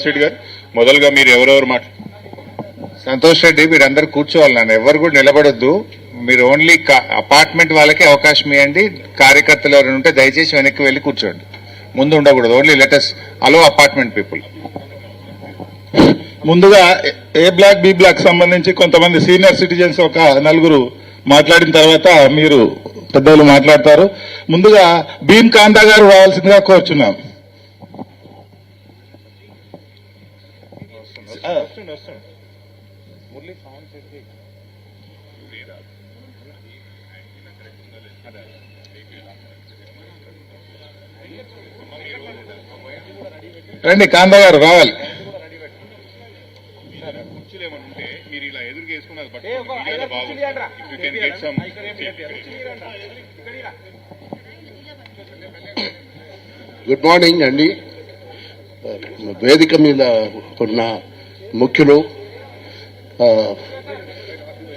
రెడ్డి గారు మొదలుగా మీరు ఎవరెవరు సంతోష్ రెడ్డి మీరందరూ కూర్చోవాలి, నన్ను ఎవరు కూడా నిలబడొద్దు. మీరు ఓన్లీ అపార్ట్మెంట్ వాళ్ళకే అవకాశం ఇవ్వండి. కార్యకర్తలు ఎవరైనా ఉంటే దయచేసి వెనక్కి వెళ్ళి కూర్చోండి, ముందు ఉండకూడదు. ఓన్లీ లెటర్స్ అలో అపార్ట్మెంట్ పీపుల్. ముందుగా ఏ బ్లాక్ బి బ్లాక్ సంబంధించి కొంతమంది సీనియర్ సిటిజన్స్ ఒక నలుగురు మాట్లాడిన తర్వాత మీరు పెద్దలు మాట్లాడతారు. ముందుగా భీమ్ కాంతా గారు రావాల్సిందిగా కోరుచున్నాం. రండి, కాంతా గారు రావాలి. మీరు ఇలా ఎదురు చేసుకున్నది గుడ్ మార్నింగ్ అండి. వేదిక మీద ఉన్న ముఖ్యులు,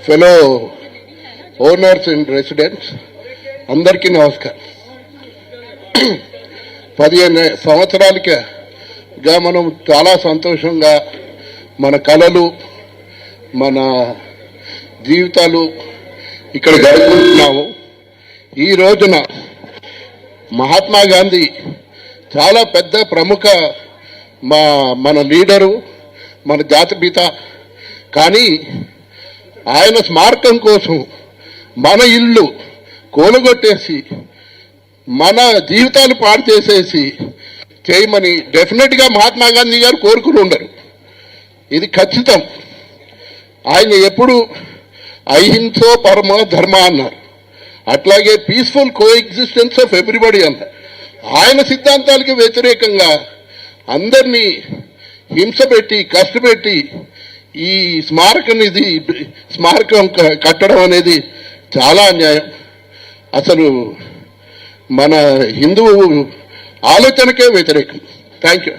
ఫెలో ఓనర్స్ అండ్ రెసిడెంట్స్ అందరికీ నమస్కారం. 15 సంవత్సరాలకి మనం చాలా సంతోషంగా మన కళలు మన జీవితాలు ఇక్కడ గడుపుకుంటున్నాము. ఈ రోజున మహాత్మా గాంధీ చాలా పెద్ద ప్రముఖ మన లీడరు, మన జాతిపిత. కానీ ఆయన స్మారకం కోసం మన ఇల్లు కూలగొట్టేసి మన జీవితాలు పాడు చేసేసి చేయమని డెఫినెట్ గా మహాత్మా గాంధీ గారు కోరుకుని ఉండరు, ఇది ఖచ్చితం. ఆయన ఎప్పుడు అహింసో పరమో ధర్మ అన్నారు, అట్లాగే peaceful co existence of everybody అన్నారు. ఆయన సిద్ధాంతాలకి వ్యతిరేకంగా అందరినీ హింస పెట్టి కష్టపెట్టి ఈ స్మారకం కట్టడం అనేది చాలా అన్యాయం. అసలు మన హిందూ ఆలోచనకే వ్యతిరేకం. Thank you.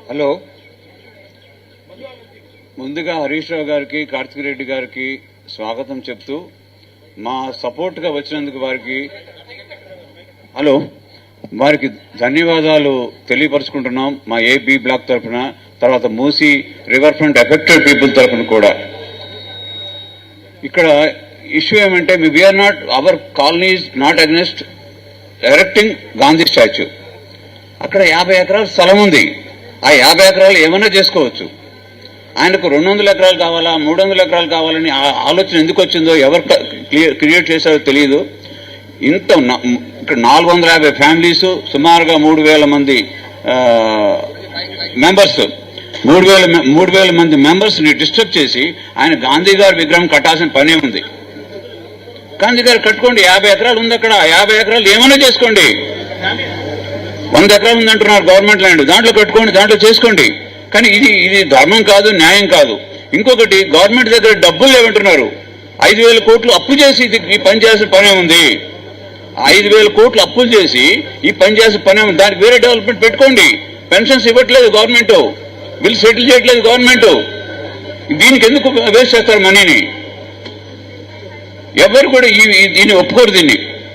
హలో, ముందుగా హరీష్ రావు గారికి, కార్తిక్ రెడ్డి గారికి స్వాగతం చెప్తూ మా సపోర్ట్గా వచ్చినందుకు వారికి ధన్యవాదాలు తెలియపరుచుకుంటున్నాం. మా ఏబీ బ్లాక్ తరఫున, తర్వాత Musi river front affected people తరఫున కూడా. ఇక్కడ ఇష్యూ ఏమంటే, we are not, our colony is not against erecting Gandhi statue. అక్కడ 50 ఎకరాల స్థలం ఉంది. ఆ 50 ఎకరాలు ఏమైనా చేసుకోవచ్చు. ఆయనకు 200 ఎకరాలు కావాలా, 300 ఎకరాలు కావాలని ఆలోచన ఎందుకు వచ్చిందో, ఎవరు క్రియేట్ చేశారో తెలియదు. ఇక్కడ 450 ఫ్యామిలీస్, సుమారుగా 3000 మంది మెంబర్స్, 3000 మంది మెంబర్స్ ని డిస్టర్బ్ చేసి ఆయన గాంధీ గారి విగ్రహం కట్టాల్సిన పనే ఉంది. గాంధీ గారు కట్టుకోండి, 50 ఎకరాలు ఉంది అక్కడ. 50 ఎకరాలు ఏమైనా చేసుకోండి. 100 ఎకరాలు ఉందంటున్నారు గవర్నమెంట్ ల్యాండ్, దాంట్లో కట్టుకోండి, దాంట్లో చేసుకోండి. కానీ ఇది ధర్మం కాదు, న్యాయం కాదు. ఇంకొకటి, గవర్నమెంట్ దగ్గర డబ్బులు లేవంటున్నారు. 5,000 కోట్లు అప్పు చేసి ఈ పని చేయాల్సిన పనే ఉంది. 5,000 కోట్లు అప్పులు చేసి ఈ పని చేయాల్సిన పనే ఉంది. దానికి వేరే డెవలప్మెంట్ పెట్టుకోండి. పెన్షన్స్ ఇవ్వట్లేదు గవర్నమెంట్, బిల్ సెటిల్ చేయట్లేదు గవర్నమెంట్. దీనికి ఎందుకు వేస్ట్ చేస్తారు మనీని? ఎవరు కూడా దీన్ని ఒప్పుకోరు.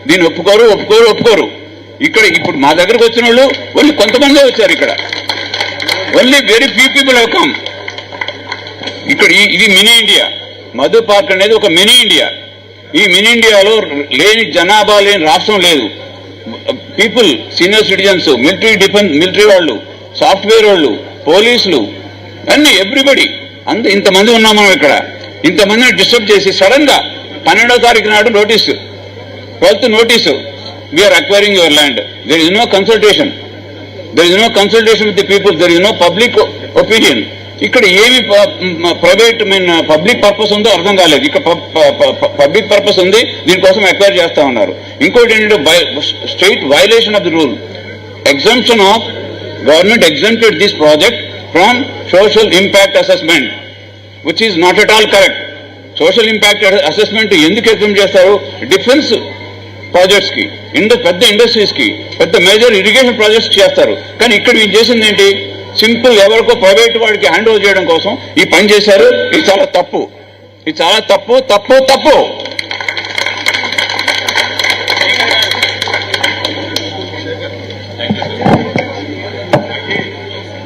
దీన్ని ఒప్పుకోరు. ఇక్కడ ఇప్పుడు మా దగ్గరకు వచ్చిన వాళ్ళు ఓన్లీ కొంతమందే వచ్చారు. ఇక్కడ only very few people have come. ఇక్కడ ఇది మినీ ఇండియా. మధు పార్క్ అనేది ఒక మినీ ఇండియా. ఈ మినీ ఇండియాలో లేని జనాభా లేని రాష్ట్రం లేదు. పీపుల్, సీనియర్ సిటిజన్స్, మిలిటరీ వాళ్ళు, సాఫ్ట్వేర్ వాళ్ళు, పోలీసులు, అన్ని ఎవ్రీబడి ఇంతమంది ఉన్నాం మనం ఇక్కడ. ఇంతమందిని డిస్టర్బ్ చేసి సడన్ గా 12వ తారీఖు నాడు notice, 12th notice, we're acquiring your land. There is no consultation. With the people. There is no public opinion. ఇక్కడ ఏమి ప్రైవేట్ పబ్లిక్ పర్పస్ ఉందో అర్థం కాలేదు. ఇక్కడ పబ్లిక్ పర్పస్ ఉంది, దీనికోసం ఎక్వైర్ చేస్తా ఉన్నారు. ఇంకోటి ఏంటంటే, straight violation of the rule. Exemption of government exempted this project from social impact assessment, which is not at all correct. Social impact assessment ఎందుకు ఎగ్జామ్ చేస్తారు? డిఫెన్స్ ప్రాజెక్ట్స్ కి, పెద్ద ఇండస్ట్రీస్ కి, పెద్ద మేజర్ ఇరిగేషన్ ప్రాజెక్ట్స్ చేస్తారు. కానీ ఇక్కడ వీళ్ళు చేసింది ఏంటి? సింపుల్ ఎవరికో ప్రైవేట్ వాడికి హ్యాండ్ ఓవర్ చేయడం కోసం ఈ పని చేశారు. ఇది చాలా తప్పు. ఇది చాలా తప్పు తప్పు తప్పు. Thank you